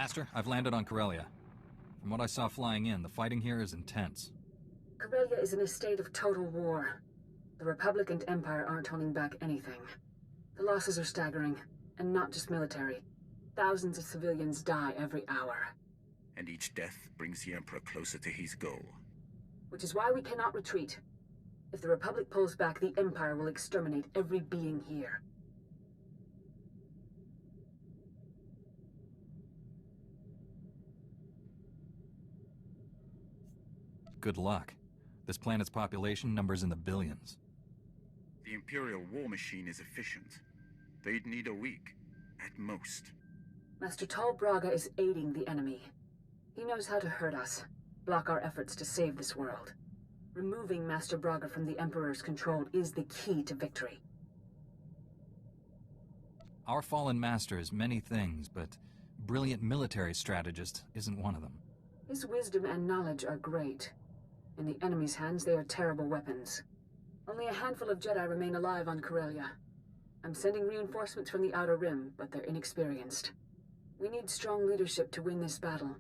Master, I've landed on Corellia. From what I saw flying in, the fighting here is intense. Corellia is in a state of total war. The Republic and Empire aren't holding back anything. The losses are staggering, and not just military. Thousands of civilians die every hour. And each death brings the Emperor closer to his goal. Which is why we cannot retreat. If the Republic pulls back, the Empire will exterminate every being here. Good luck. This planet's population numbers in the billions. The Imperial war machine is efficient. They'd need a week, at most. Master Braga is aiding the enemy. He knows how to hurt us, block our efforts to save this world. Removing Master Braga from the Emperor's control is the key to victory. Our fallen master is many things, but brilliant military strategist isn't one of them. His wisdom and knowledge are great. In the enemy's hands, they are terrible weapons. Only a handful of Jedi remain alive on Corellia. I'm sending reinforcements from the Outer Rim, but they're inexperienced. We need strong leadership to win this battle.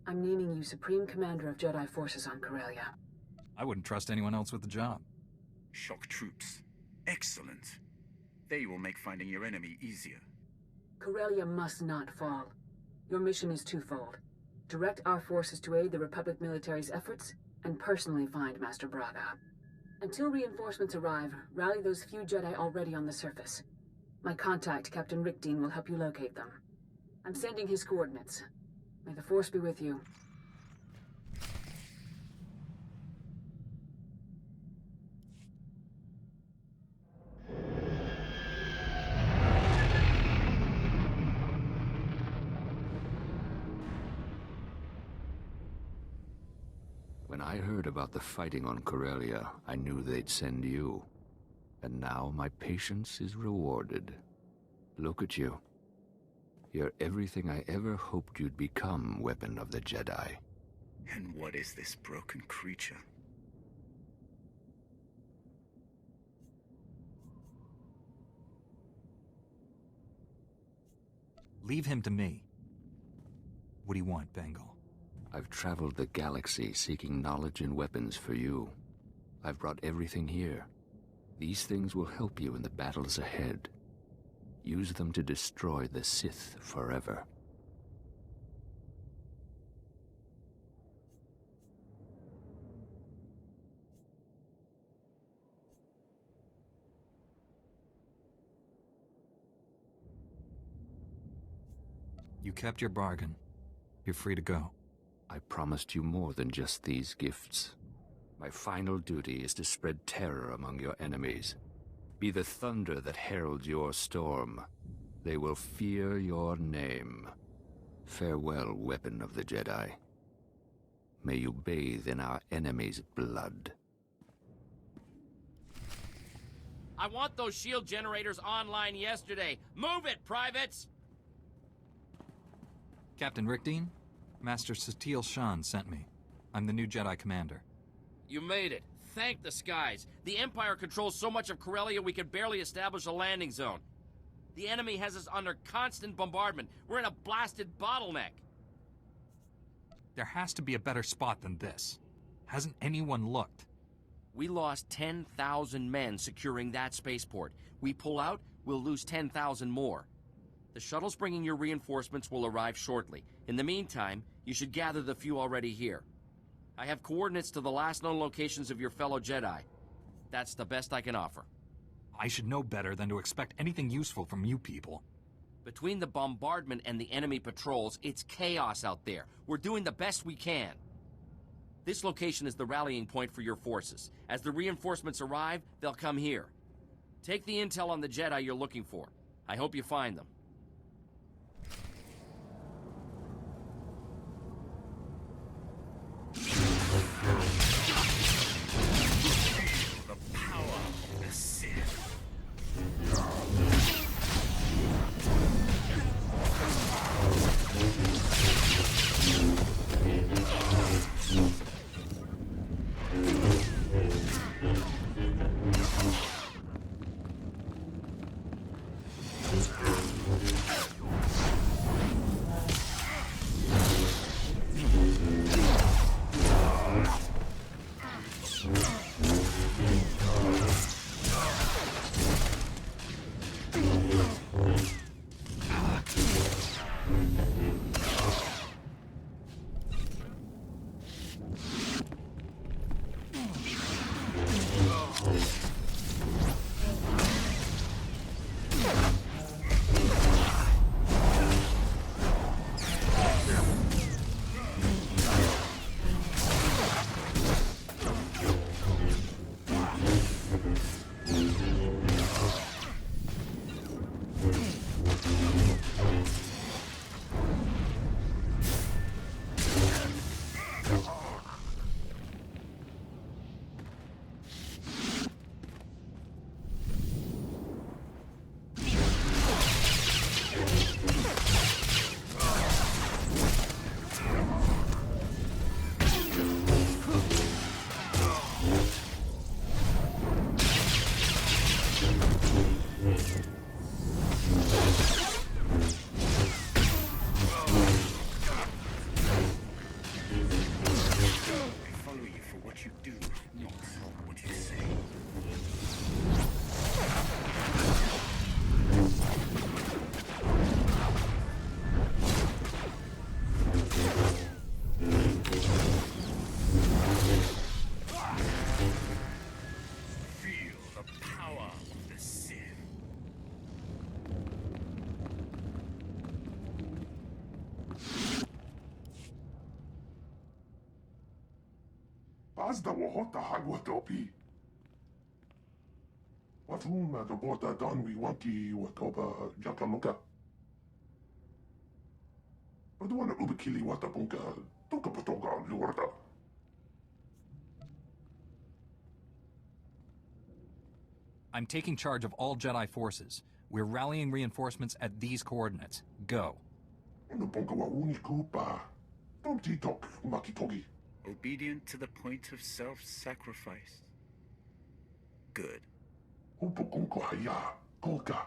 I'm naming you Supreme Commander of Jedi Forces on Corellia. I wouldn't trust anyone else with the job. Shock troops. Excellent. They will make finding your enemy easier. Corellia must not fall. Your mission is twofold. Direct our forces to aid the Republic military's efforts, and personally find Master Braga. Until reinforcements arrive, rally those few Jedi already on the surface. My contact, Captain Rickdean, will help you locate them. I'm sending his coordinates. May the Force be with you. When I heard about the fighting on Corellia, I knew they'd send you. And now my patience is rewarded. Look at you. You're everything I ever hoped you'd become, Weapon of the Jedi. And what is this broken creature? Leave him to me. What do you want, Bengal? I've traveled the galaxy seeking knowledge and weapons for you. I've brought everything here. These things will help you in the battles ahead. Use them to destroy the Sith forever. You kept your bargain. You're free to go. I promised you more than just these gifts. My final duty is to spread terror among your enemies. Be the thunder that heralds your storm. They will fear your name. Farewell, Weapon of the Jedi. May you bathe in our enemy's blood. I want those shield generators online yesterday. Move it, privates! Captain Rickdean? Master Satele Shan sent me. I'm the new Jedi Commander. You made it. Thank the skies. The Empire controls so much of Corellia we can barely establish a landing zone. The enemy has us under constant bombardment. We're in a blasted bottleneck. There has to be a better spot than this. Hasn't anyone looked? We lost 10,000 men securing that spaceport. We pull out, we'll lose 10,000 more. The shuttles bringing your reinforcements will arrive shortly. In the meantime, you should gather the few already here. I have coordinates to the last known locations of your fellow Jedi. That's the best I can offer. I should know better than to expect anything useful from you people. Between the bombardment and the enemy patrols, it's chaos out there. We're doing the best we can. This location is the rallying point for your forces. As the reinforcements arrive, they'll come here. Take the intel on the Jedi you're looking for. I hope you find them. The power of the Sith. follow you for what you do, not what you say. Feel the power of the Sith. Pazda wahota hagwatopi. Watuma the bota donwi wanki watoba jakamuka. Paduana ubikili watapunka toka patonga luarda. I'm taking charge of all Jedi forces. We're rallying reinforcements at these coordinates. Go. Unapunka wa unikupa. Tomti tok makitogi. Obedient to the point of self-sacrifice. Good. Upukunko haya, kolka.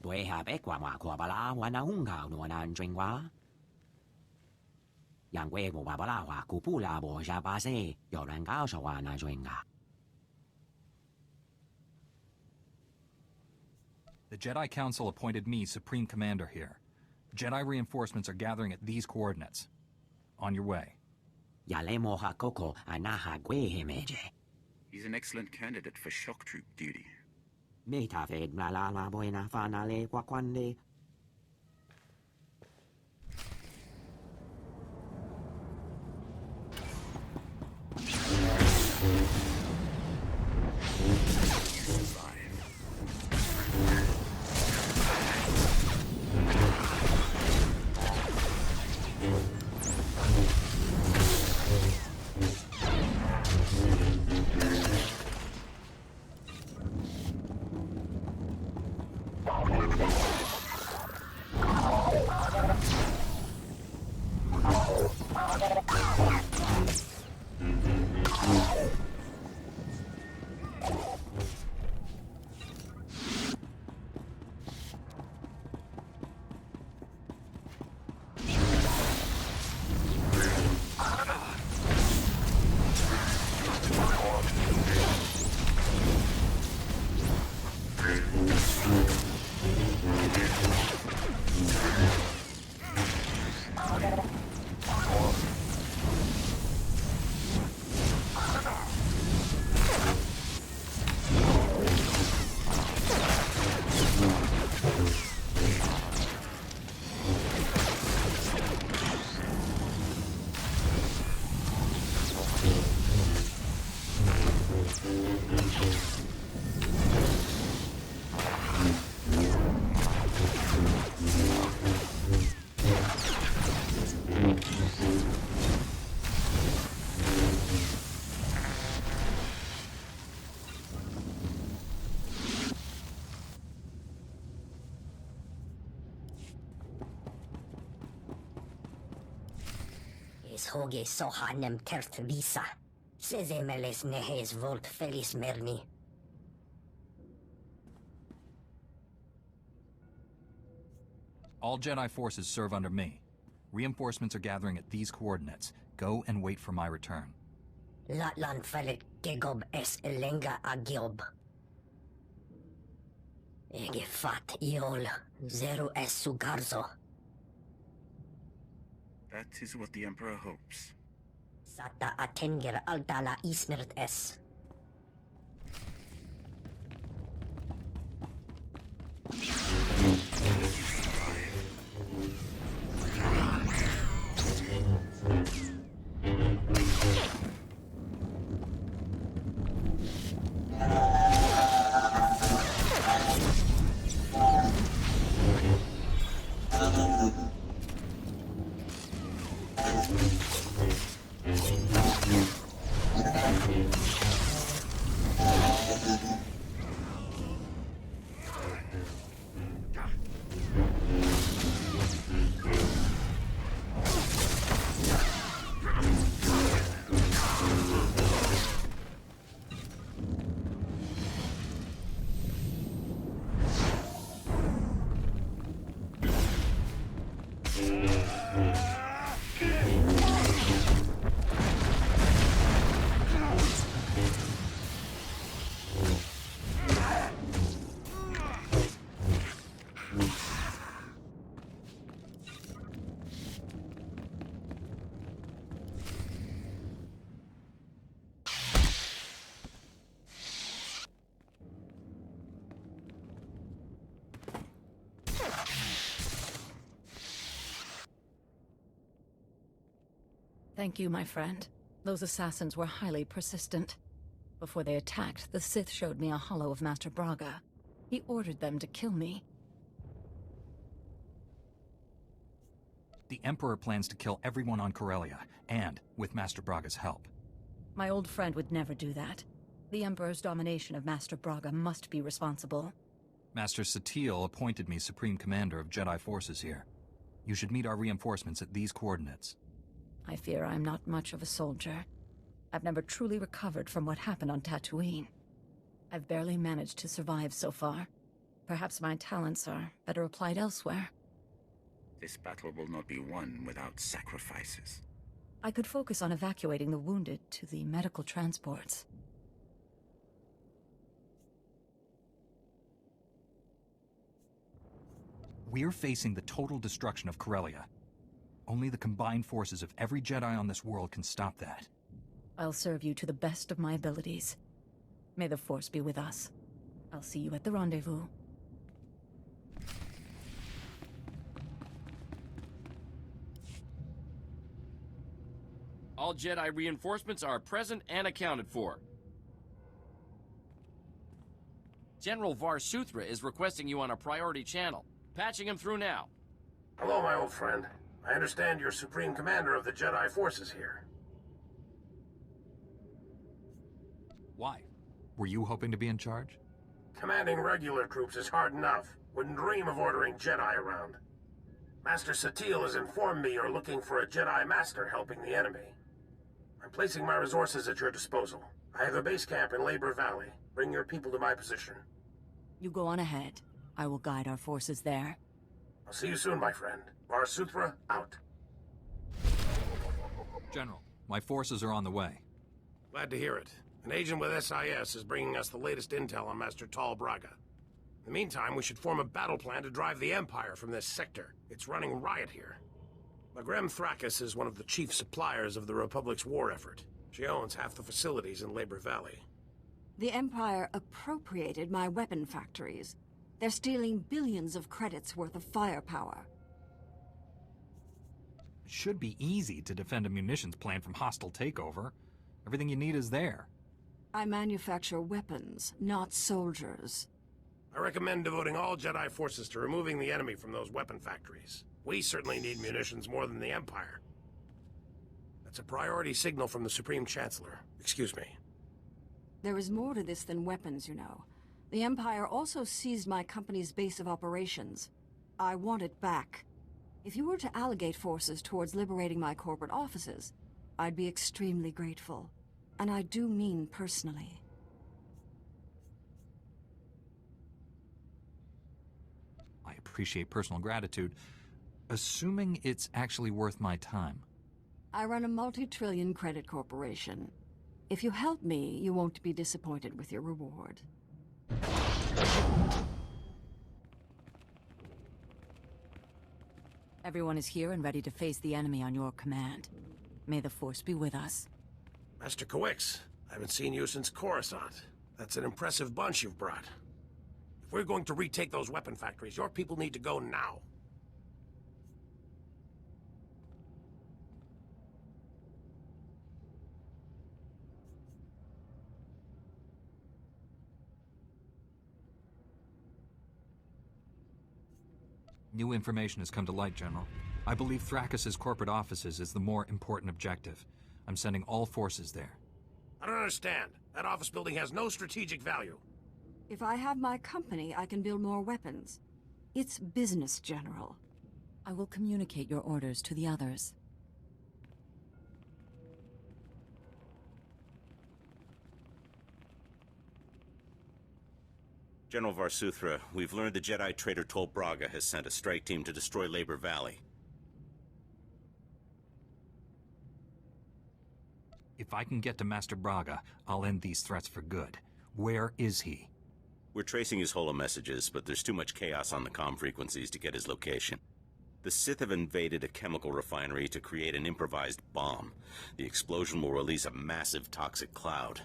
Due habe kwa bala wana unga no na njengwa. Yang we mo bala wa kupula bo ja base yo ranga so wa na jwenga. The Jedi Council appointed me Supreme Commander here. Jedi reinforcements are gathering at these coordinates. On your way. Ya le mo ha koko anaha gwe hemeje. He's an excellent candidate for shock troop duty. Meta fed la buena fanale quaquande. Hoge sohanem terth visa. Sezemeles nehes volt felis merni. All Jedi forces serve under me. Reinforcements are gathering at these coordinates. Go and wait for my return. Latlan felit gegob es elenga agiob. Ege fat iol, zero es sugarzo. That is what the Emperor hopes. Sata atenger altala ismirt es. Thank you, my friend. Those assassins were highly persistent. Before they attacked, the Sith showed me a hollow of Master Braga. He ordered them to kill me. The Emperor plans to kill everyone on Corellia, and with Master Braga's help. My old friend would never do that. The Emperor's domination of Master Braga must be responsible. Master Satele appointed me Supreme Commander of Jedi forces here. You should meet our reinforcements at these coordinates. I fear I'm not much of a soldier. I've never truly recovered from what happened on Tatooine. I've barely managed to survive so far. Perhaps my talents are better applied elsewhere. This battle will not be won without sacrifices. I could focus on evacuating the wounded to the medical transports. We're facing the total destruction of Corellia. Only the combined forces of every Jedi on this world can stop that. I'll serve you to the best of my abilities. May the Force be with us. I'll see you at the rendezvous. All Jedi reinforcements are present and accounted for. General Var Suthra is requesting you on a priority channel. Patching him through now. Hello, my old friend. I understand you're Supreme Commander of the Jedi forces here. Why? Were you hoping to be in charge? Commanding regular troops is hard enough. Wouldn't dream of ordering Jedi around. Master Satele has informed me you're looking for a Jedi Master helping the enemy. I'm placing my resources at your disposal. I have a base camp in Labor Valley. Bring your people to my position. You go on ahead. I will guide our forces there. I'll see you soon, my friend. Var Suthra, out. General, my forces are on the way. Glad to hear it. An agent with SIS is bringing us the latest intel on Master Tal Braga. In the meantime, we should form a battle plan to drive the Empire from this sector. It's running riot here. Magrem Thrakis is one of the chief suppliers of the Republic's war effort. She owns half the facilities in Labor Valley. The Empire appropriated my weapon factories. They're stealing billions of credits worth of firepower. It should be easy to defend a munitions plant from hostile takeover. Everything you need is there. I manufacture weapons, not soldiers. I recommend devoting all Jedi forces to removing the enemy from those weapon factories. We certainly need munitions more than the Empire. That's a priority signal from the Supreme Chancellor. Excuse me. There is more to this than weapons, you know. The Empire also seized my company's base of operations. I want it back. If you were to allocate forces towards liberating my corporate offices, I'd be extremely grateful. And I do mean personally. I appreciate personal gratitude, assuming it's actually worth my time. I run a multi-trillion credit corporation. If you help me, you won't be disappointed with your reward. Everyone is here and ready to face the enemy on your command. May the Force be with us. Master Kawix, I haven't seen you since Coruscant. That's an impressive bunch you've brought. If we're going to retake those weapon factories, your people need to go now. New information has come to light, General. I believe Thrakis' corporate offices is the more important objective. I'm sending all forces there. I don't understand. That office building has no strategic value. If I have my company, I can build more weapons. It's business, General. I will communicate your orders to the others. General Var Suthra, we've learned the Jedi traitor Tal Braga has sent a strike team to destroy Labor Valley. If I can get to Master Braga, I'll end these threats for good. Where is he? We're tracing his holo messages, but there's too much chaos on the comm frequencies to get his location. The Sith have invaded a chemical refinery to create an improvised bomb. The explosion will release a massive toxic cloud.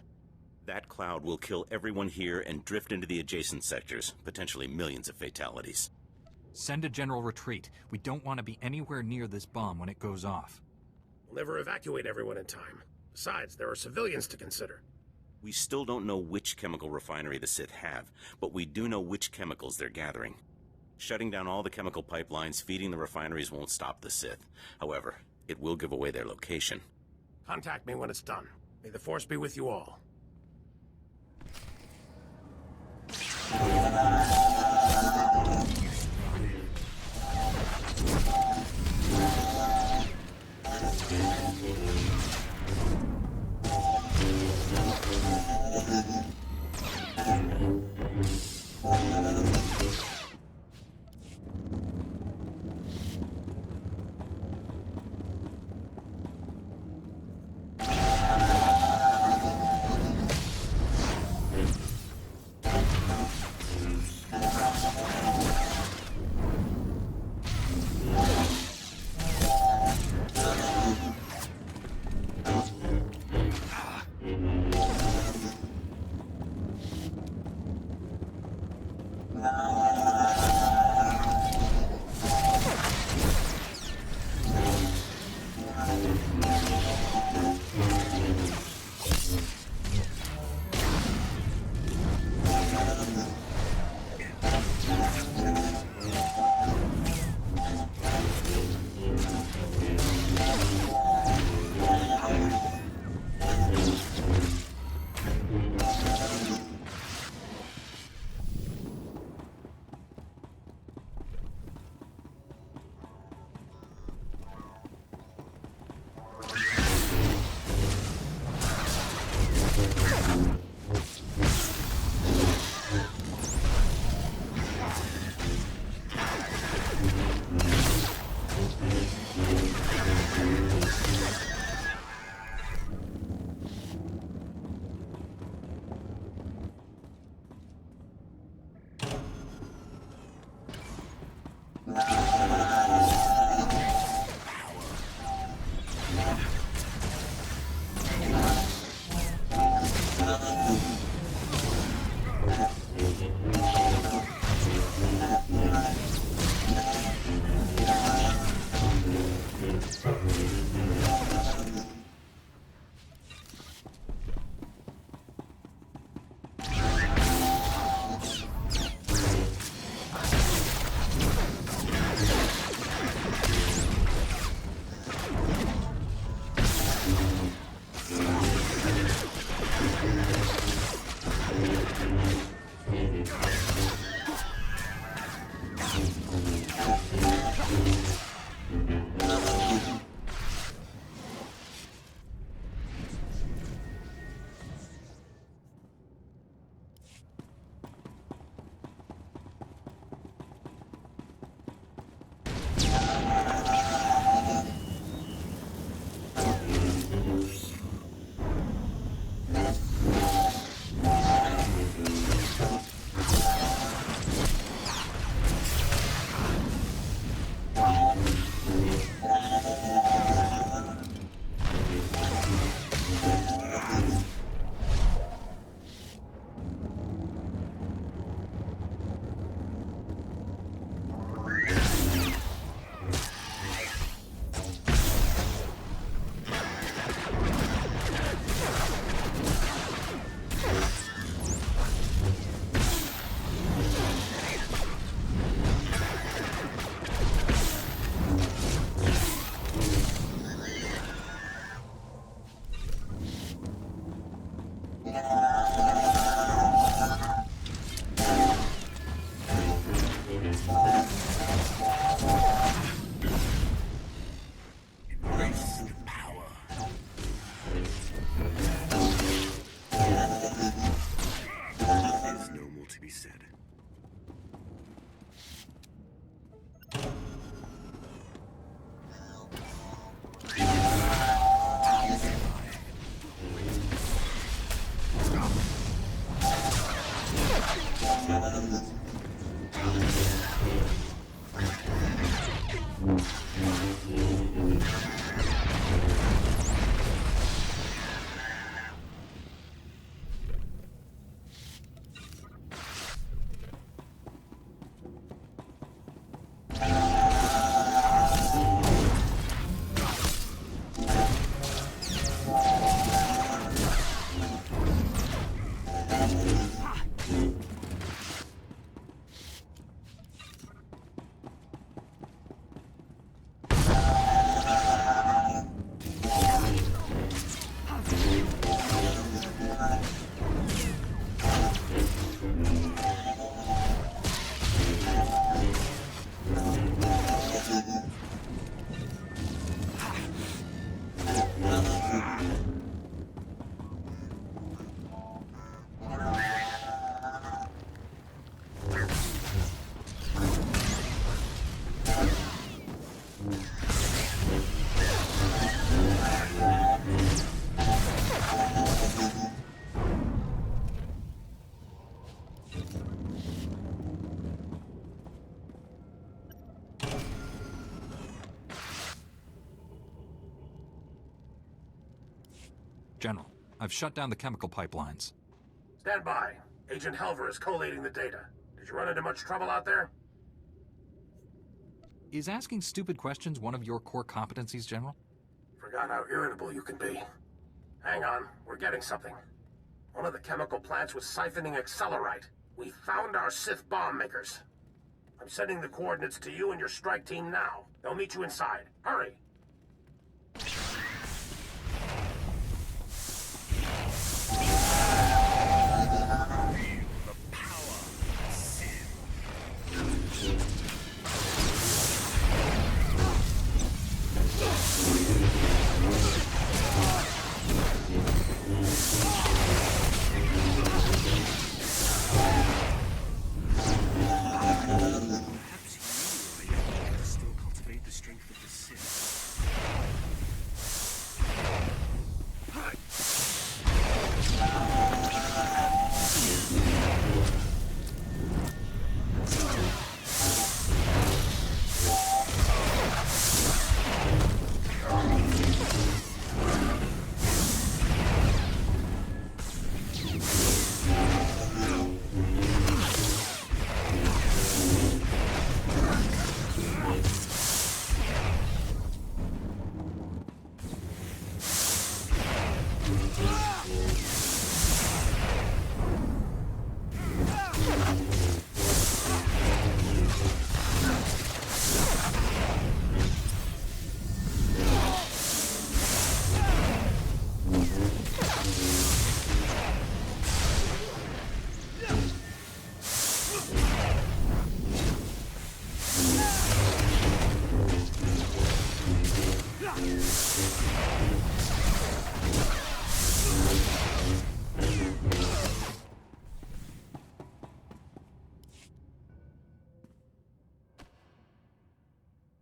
That cloud will kill everyone here and drift into the adjacent sectors, potentially millions of fatalities. Send a general retreat. We don't want to be anywhere near this bomb when it goes off. We'll never evacuate everyone in time. Besides, there are civilians to consider. We still don't know which chemical refinery the Sith have, but we do know which chemicals they're gathering. Shutting down all the chemical pipelines feeding the refineries won't stop the Sith. However, it will give away their location. Contact me when it's done. May the Force be with you all. General, I've shut down the chemical pipelines. Stand by. Agent Helver is collating the data. Did you run into much trouble out there? Is asking stupid questions one of your core competencies, General? Forgot how irritable you can be. Hang on, we're getting something. One of the chemical plants was siphoning accelerite. We found our Sith bomb makers. I'm sending the coordinates to you and your strike team now. They'll meet you inside. Hurry!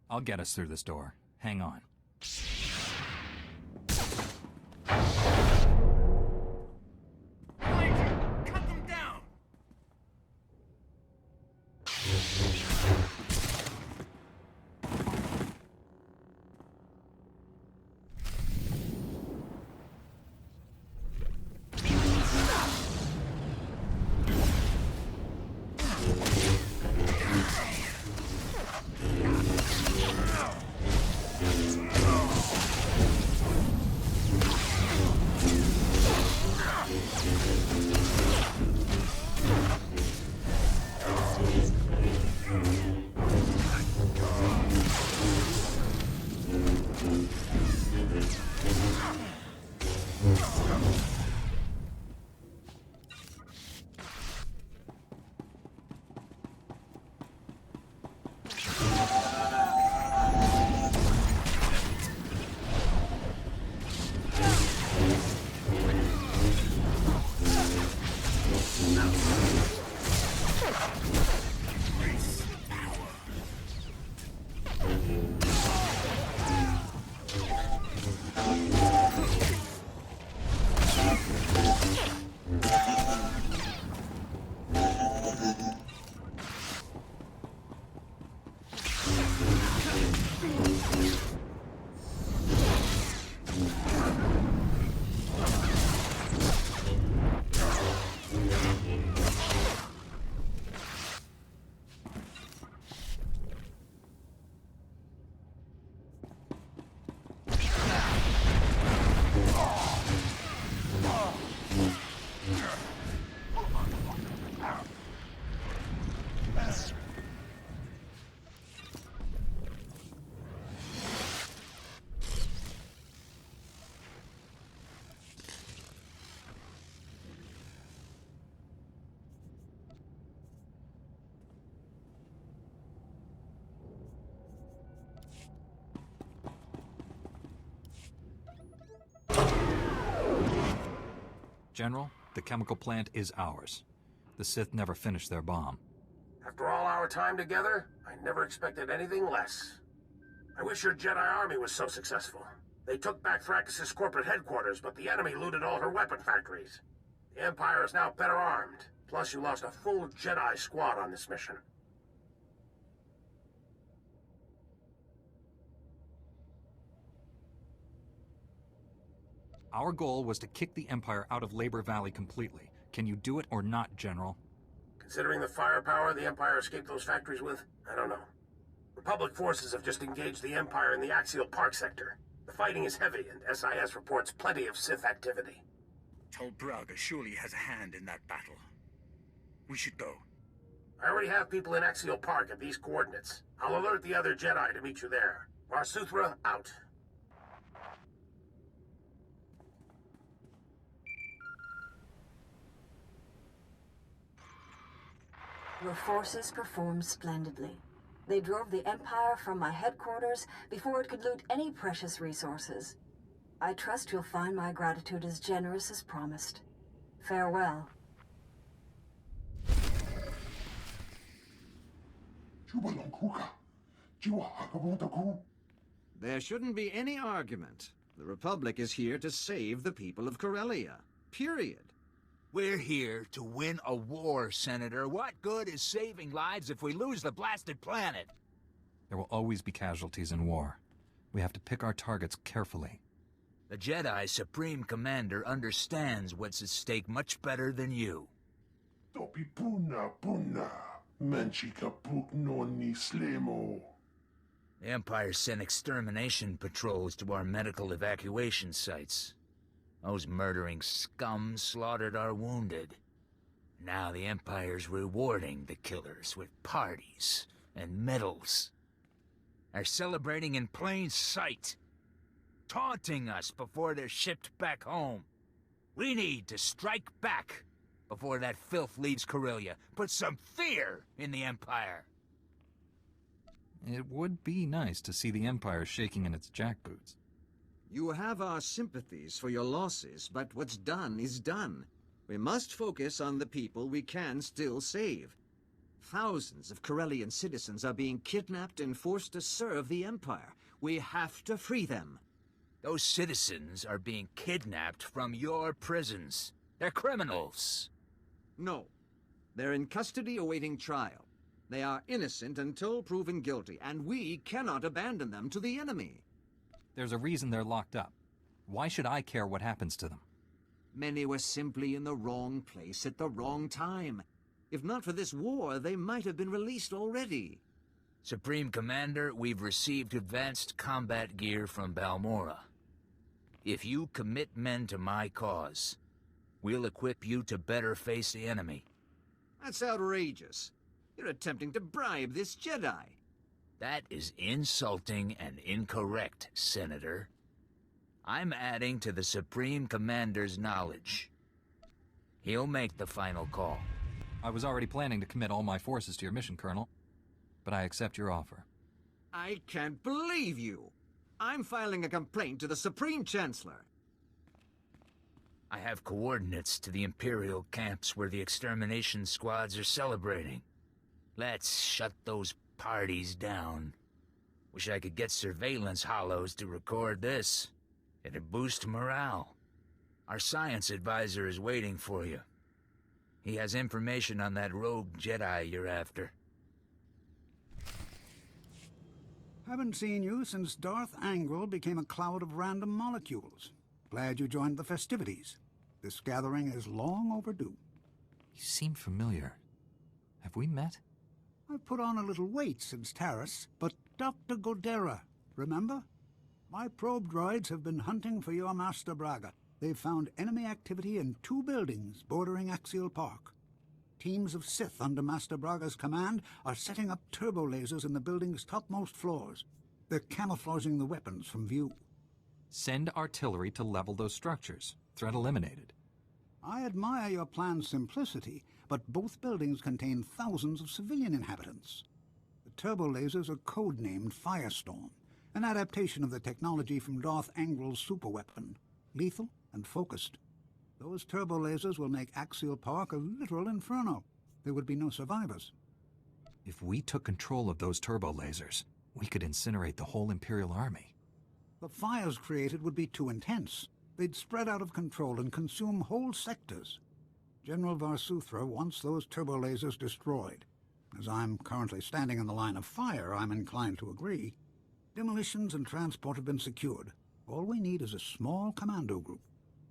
I'll get us through this door. Hang on. Cut them down! General, the chemical plant is ours. The Sith never finished their bomb. After all our time together, I never expected anything less. I wish your Jedi army was so successful. They took back Thrakus' corporate headquarters, but the enemy looted all her weapon factories. The Empire is now better armed. Plus, you lost a full Jedi squad on this mission. Our goal was to kick the Empire out of Labor Valley completely. Can you do it or not, General? Considering the firepower the Empire escaped those factories with, I don't know. Republic forces have just engaged the Empire in the Axial Park sector. The fighting is heavy, and SIS reports plenty of Sith activity. Tol Braga surely has a hand in that battle. We should go. I already have people in Axial Park at these coordinates. I'll alert the other Jedi to meet you there. Marsuthra, out. Your forces performed splendidly. They drove the Empire from my headquarters before it could loot any precious resources. I trust you'll find my gratitude as generous as promised. Farewell. There shouldn't be any argument. The Republic is here to save the people of Corellia. Period. We're here to win a war, Senator. What good is saving lives if we lose the blasted planet? There will always be casualties in war. We have to pick our targets carefully. The Jedi Supreme Commander understands what's at stake much better than you. The Empire sent extermination patrols to our medical evacuation sites. Those murdering scum slaughtered our wounded. Now the Empire's rewarding the killers with parties and medals. They're celebrating in plain sight, taunting us before they're shipped back home. We need to strike back before that filth leaves Corellia. Put some fear in the Empire. It would be nice to see the Empire shaking in its jackboots. You have our sympathies for your losses, but what's done is done. We must focus on the people we can still save. Thousands of Corellian citizens are being kidnapped and forced to serve the Empire. We have to free them. Those citizens are being kidnapped from your prisons. They're criminals. No. They're in custody awaiting trial. They are innocent until proven guilty, and we cannot abandon them to the enemy. There's a reason they're locked up. Why should I care what happens to them? Many were simply in the wrong place at the wrong time. If not for this war, they might have been released already. Supreme Commander, we've received advanced combat gear from Balmorra. If you commit men to my cause, we'll equip you to better face the enemy. That's outrageous. You're attempting to bribe this Jedi. That is insulting and incorrect, Senator. I'm adding to the Supreme Commander's knowledge. He'll make the final call. I was already planning to commit all my forces to your mission, Colonel. But I accept your offer. I can't believe you! I'm filing a complaint to the Supreme Chancellor. I have coordinates to the Imperial camps where the extermination squads are celebrating. Let's shut those parties down. Wish I could get surveillance hollows to record this. It'd boost morale. Our science advisor is waiting for you. He has information on that rogue Jedi you're after. Haven't seen you since Darth Angel became a cloud of random molecules. Glad you joined the festivities. This gathering is long overdue. You seem familiar. Have we met? I've put on a little weight since Taris, but Dr. Godera, remember? My probe droids have been hunting for your Master Braga. They've found enemy activity in 2 buildings bordering Axial Park. Teams of Sith under Master Braga's command are setting up turbo lasers in the building's topmost floors. They're camouflaging the weapons from view. Send artillery to level those structures. Threat eliminated. I admire your plan's simplicity, but both buildings contain thousands of civilian inhabitants. The turbo lasers are codenamed Firestorm, an adaptation of the technology from Darth Angel's superweapon, lethal and focused. Those turbo lasers will make Axial Park a literal inferno. There would be no survivors. If we took control of those turbo lasers, we could incinerate the whole Imperial army. The fires created would be too intense. They'd spread out of control and consume whole sectors. General Varsuthra wants those turbo lasers destroyed. As I'm currently standing in the line of fire, I'm inclined to agree. Demolitions and transport have been secured. All we need is a small commando group.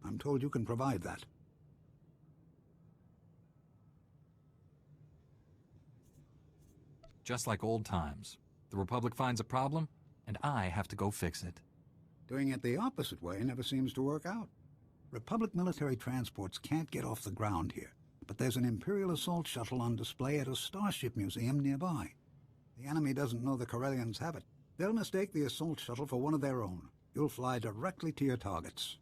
I'm told you can provide that. Just like old times. The Republic finds a problem, and I have to go fix it. Doing it the opposite way never seems to work out. Republic military transports can't get off the ground here, but there's an Imperial assault shuttle on display at a starship museum nearby. The enemy doesn't know the Corellians have it. They'll mistake the assault shuttle for one of their own. You'll fly directly to your targets.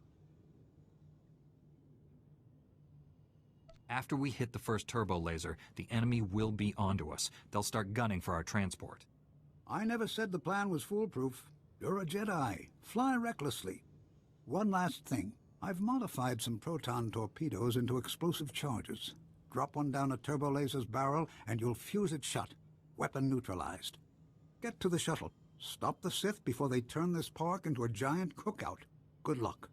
After we hit the first turbo laser, the enemy will be onto us. They'll start gunning for our transport. I never said the plan was foolproof. You're a Jedi. Fly recklessly. One last thing. I've modified some proton torpedoes into explosive charges. Drop one down a turbo laser's barrel, and you'll fuse it shut. Weapon neutralized. Get to the shuttle. Stop the Sith before they turn this park into a giant cookout. Good luck.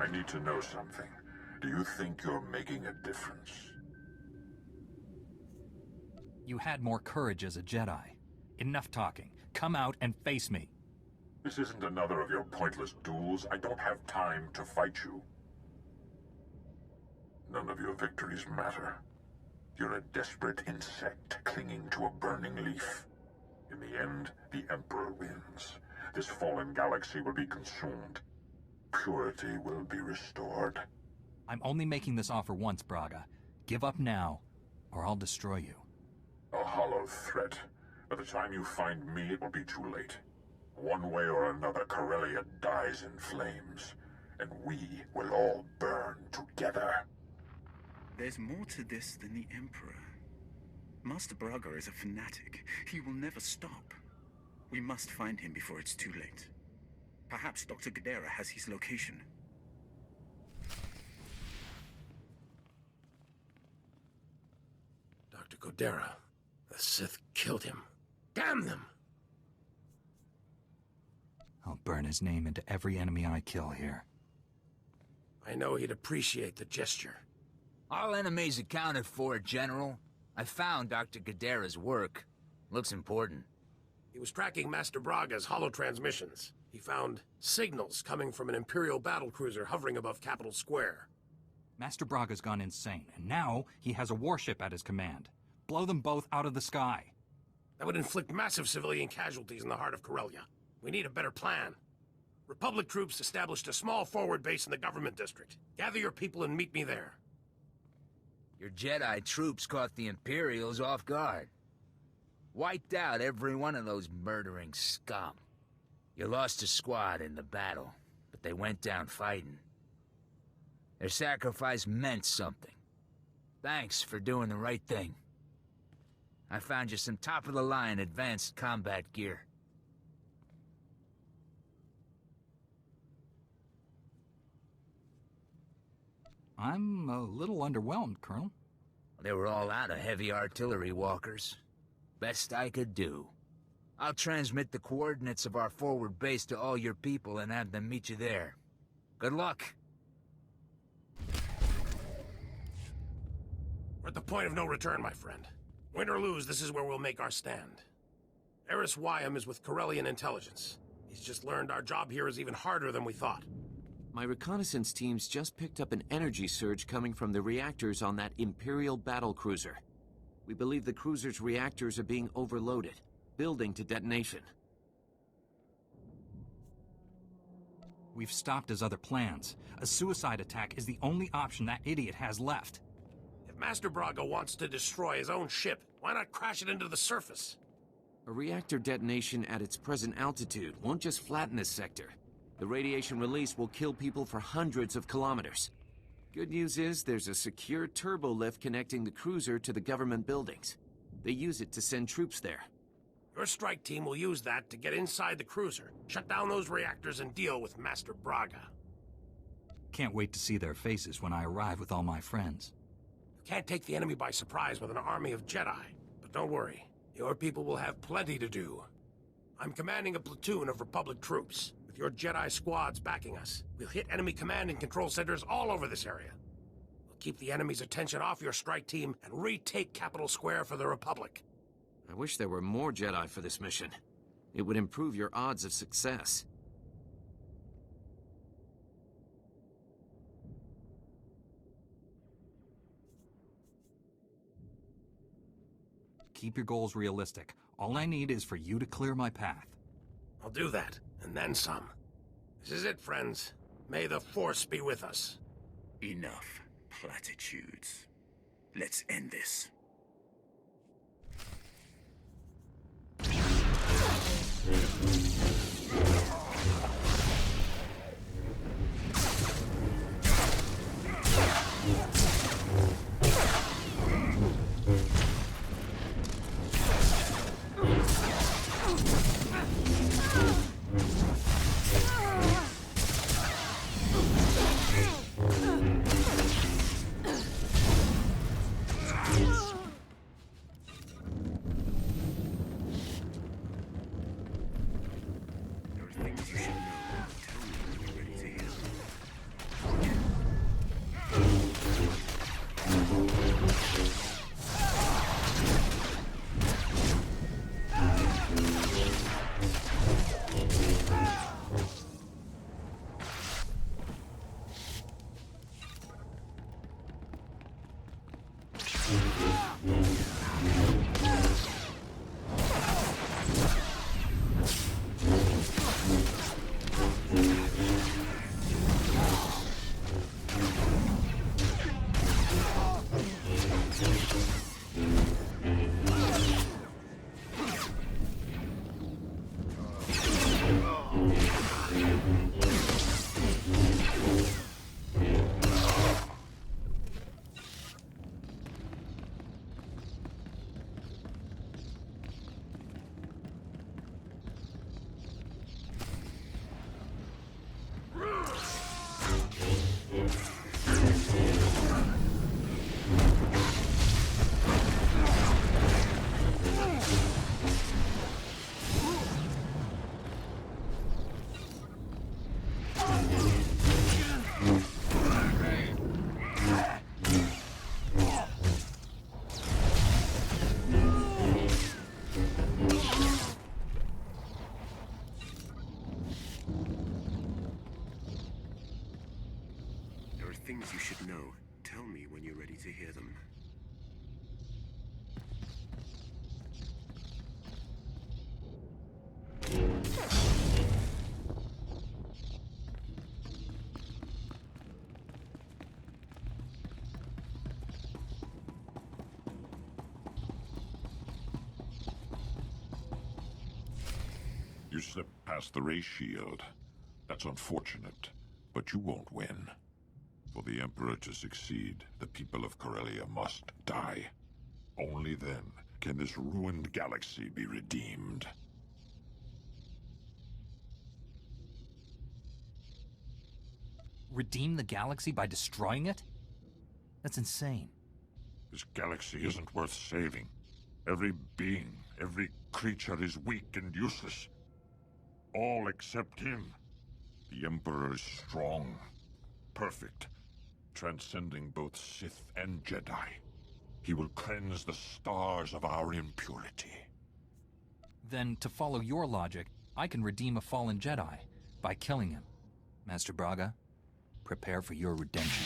I need to know something. Do you think you're making a difference? You had more courage as a Jedi. Enough talking. Come out and face me. This isn't another of your pointless duels. I don't have time to fight you. None of your victories matter. You're a desperate insect clinging to a burning leaf. In the end, the Emperor wins. This fallen galaxy will be consumed. Purity will be restored. I'm only making this offer once, Braga. Give up now, or I'll destroy you. A hollow threat. By the time you find me, it will be too late. One way or another, Corellia dies in flames, and we will all burn together. There's more to this than the Emperor. Master Braga is a fanatic. He will never stop. We must find him before it's too late. Perhaps Dr. Gadara has his location. Dr. Gadara. The Sith killed him. Damn them! I'll burn his name into every enemy I kill here. I know he'd appreciate the gesture. All enemies accounted for, General. I found Dr. Gadara's work. Looks important. He was tracking Master Braga's hollow transmissions. He found signals coming from an Imperial battlecruiser hovering above Capitol Square. Master Braga's gone insane, and now he has a warship at his command. Blow them both out of the sky. That would inflict massive civilian casualties in the heart of Corellia. We need a better plan. Republic troops established a small forward base in the government district. Gather your people and meet me there. Your Jedi troops caught the Imperials off guard. Wiped out every one of those murdering scum. You lost a squad in the battle, but they went down fighting. Their sacrifice meant something. Thanks for doing the right thing. I found you some top-of-the-line advanced combat gear. I'm a little underwhelmed, Colonel. They were all out of heavy artillery walkers. Best I could do. I'll transmit the coordinates of our forward base to all your people and have them meet you there. Good luck. We're at the point of no return, my friend. Win or lose, this is where we'll make our stand. Eris Wyam is with Corellian intelligence. He's just learned our job here is even harder than we thought. My reconnaissance teams just picked up an energy surge coming from the reactors on that Imperial battlecruiser. We believe the cruiser's reactors are being overloaded, building to detonation. We've stopped his other plans. A suicide attack is the only option that idiot has left. If Master Braga wants to destroy his own ship, why not crash it into the surface? A reactor detonation at its present altitude won't just flatten this sector. The radiation release will kill people for hundreds of kilometers. Good news is there's a secure turbo lift connecting the cruiser to the government buildings. They use it to send troops there. Your strike team will use that to get inside the cruiser, shut down those reactors, and deal with Master Braga. Can't wait to see their faces when I arrive with all my friends. You can't take the enemy by surprise with an army of Jedi. But don't worry, your people will have plenty to do. I'm commanding a platoon of Republic troops. With your Jedi squads backing us, we'll hit enemy command and control centers all over this area. We'll keep the enemy's attention off your strike team and retake Capitol Square for the Republic. I wish there were more Jedi for this mission. It would improve your odds of success. Keep your goals realistic. All I need is for you to clear my path. I'll do that, and then some. This is it, friends. May the Force be with us. Enough platitudes. Let's end this. things you should know. Tell me when you're ready to hear them. You slipped past the ray shield. That's unfortunate, but you won't win. For the Emperor to succeed, the people of Corellia must die. Only then can this ruined galaxy be redeemed. Redeem the galaxy by destroying it? That's insane. This galaxy isn't worth saving. Every being, every creature is weak and useless. All except him. The Emperor is strong, perfect, transcending both Sith and Jedi. He will cleanse the stars of our impurity. Then, to follow your logic, I can redeem a fallen Jedi by killing him. Master Braga, prepare for your redemption.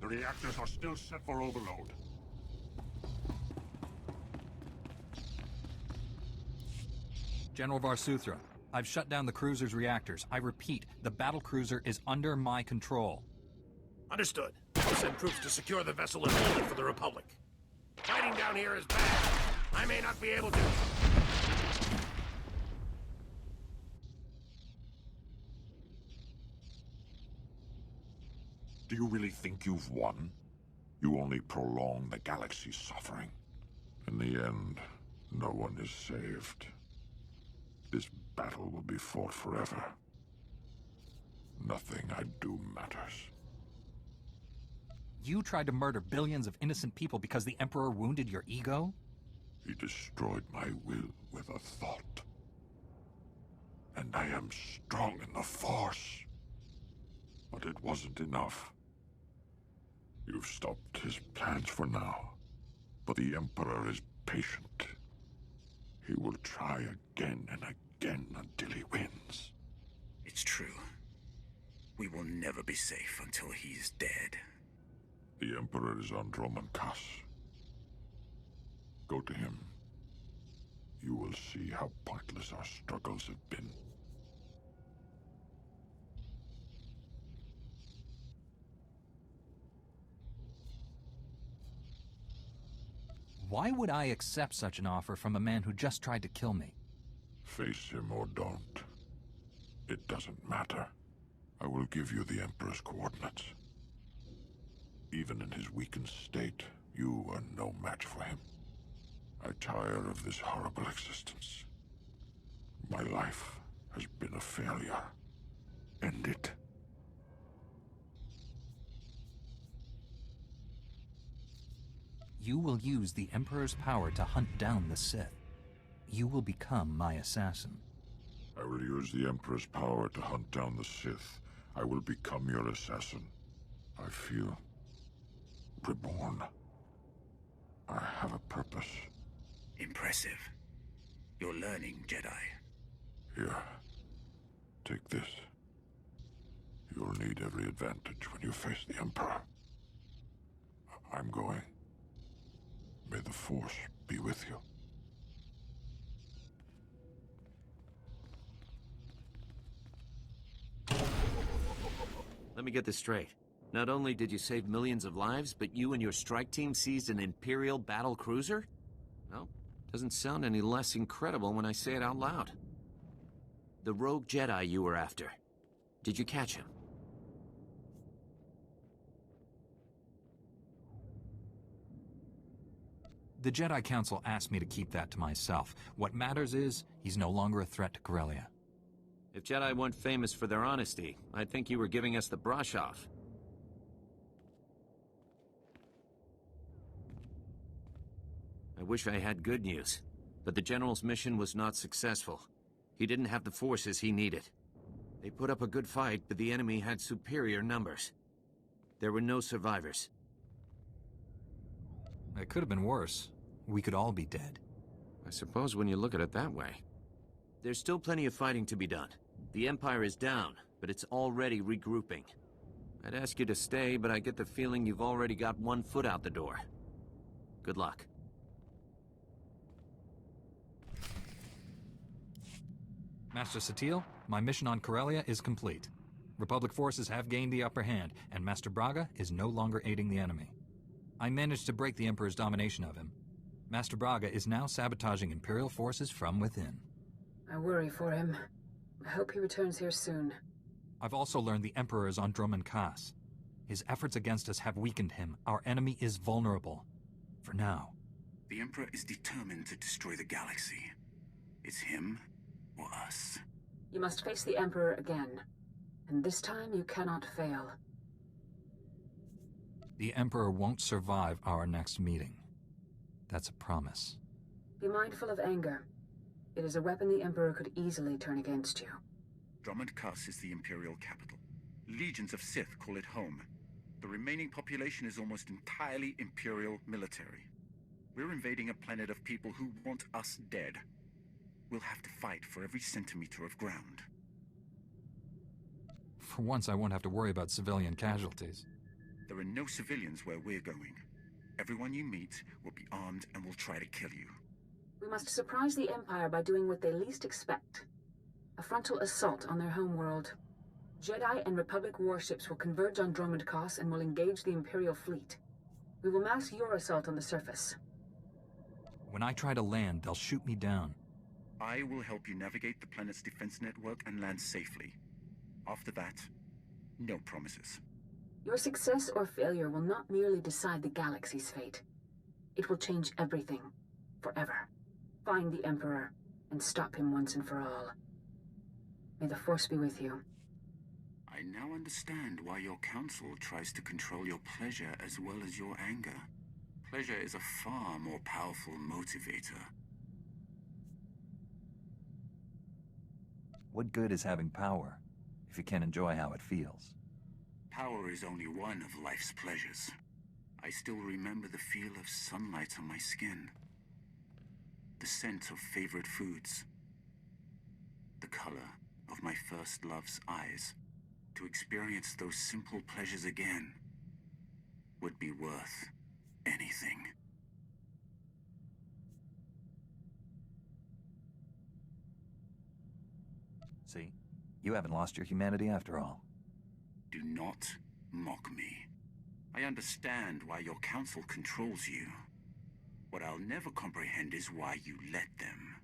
Reactors are still set for overload. General Varsuthra, I've shut down the cruiser's reactors. I repeat, the battle cruiser is under my control. Understood. I'll send troops to secure the vessel and hold it for the Republic. Fighting down here is bad. I may not be able to... Do you really think you've won? You only prolong the galaxy's suffering. In the end, no one is saved. This battle will be fought forever. Nothing I do matters. You tried to murder billions of innocent people because the Emperor wounded your ego? He destroyed my will with a thought. And I am strong in the Force. But it wasn't enough. You've stopped his plans for now, but the Emperor is patient. He will try again and again until he wins. It's true. We will never be safe until he's dead. The Emperor is on Dromankas. Go to him. You will see how pointless our struggles have been. Why would I accept such an offer from a man who just tried to kill me? Face him or don't. It doesn't matter. I will give you the Emperor's coordinates. Even in his weakened state, you are no match for him. I tire of this horrible existence. My life has been a failure. End it. You will use the Emperor's power to hunt down the Sith. You will become my assassin. I will use the Emperor's power to hunt down the Sith. I will become your assassin. I feel reborn. I have a purpose. Impressive. You're learning, Jedi. Here. Take this. You'll need every advantage when you face the Emperor. I'm going. May the Force be with you. Let me get this straight. Not only did you save millions of lives, but you and your strike team seized an Imperial battle cruiser? Well, Doesn't sound any less incredible when I say it out loud. The rogue Jedi you were after. Did you catch him? The Jedi Council asked me to keep that to myself. What matters is, he's no longer a threat to Corellia. If Jedi weren't famous for their honesty, I'd think you were giving us the brush off. I wish I had good news, but the General's mission was not successful. He didn't have the forces he needed. They put up a good fight, but the enemy had superior numbers. There were no survivors. It could have been worse. We could all be dead. I suppose when you look at it that way. There's still plenty of fighting to be done. The Empire is down, but it's already regrouping. I'd ask you to stay, but I get the feeling you've already got one foot out the door. Good luck. Master Satele, my mission on Corellia is complete. Republic forces have gained the upper hand, and Master Braga is no longer aiding the enemy. I managed to break the Emperor's domination of him. Master Braga is now sabotaging Imperial forces from within. I worry for him. I hope he returns here soon. I've also learned the Emperor is on Dromund Kaas. His efforts against us have weakened him. Our enemy is vulnerable. For now. The Emperor is determined to destroy the galaxy. It's him or us. You must face the Emperor again. And this time you cannot fail. The Emperor won't survive our next meeting. That's a promise. Be mindful of anger. It is a weapon the Emperor could easily turn against you. Dromund Kaas is the Imperial capital. Legions of Sith call it home. The remaining population is almost entirely Imperial military. We're invading a planet of people who want us dead. We'll have to fight for every centimeter of ground. For once, I won't have to worry about civilian casualties. There are no civilians where we're going. Everyone you meet will be armed and will try to kill you. We must surprise the Empire by doing what they least expect. A frontal assault on their homeworld. Jedi and Republic warships will converge on Dromund Kaas and will engage the Imperial fleet. We will mask your assault on the surface. When I try to land, they'll shoot me down. I will help you navigate the planet's defense network and land safely. After that, no promises. Your success or failure will not merely decide the galaxy's fate. It will change everything. Forever. Find the Emperor and stop him once and for all. May the Force be with you. I now understand why your council tries to control your pleasure as well as your anger. Pleasure is a far more powerful motivator. What good is having power if you can't enjoy how it feels? Power is only one of life's pleasures. I still remember the feel of sunlight on my skin. The scent of favorite foods. The color of my first love's eyes. To experience those simple pleasures again would be worth anything. See, you haven't lost your humanity after all. Do not mock me. I understand why your council controls you. What I'll never comprehend is why you let them.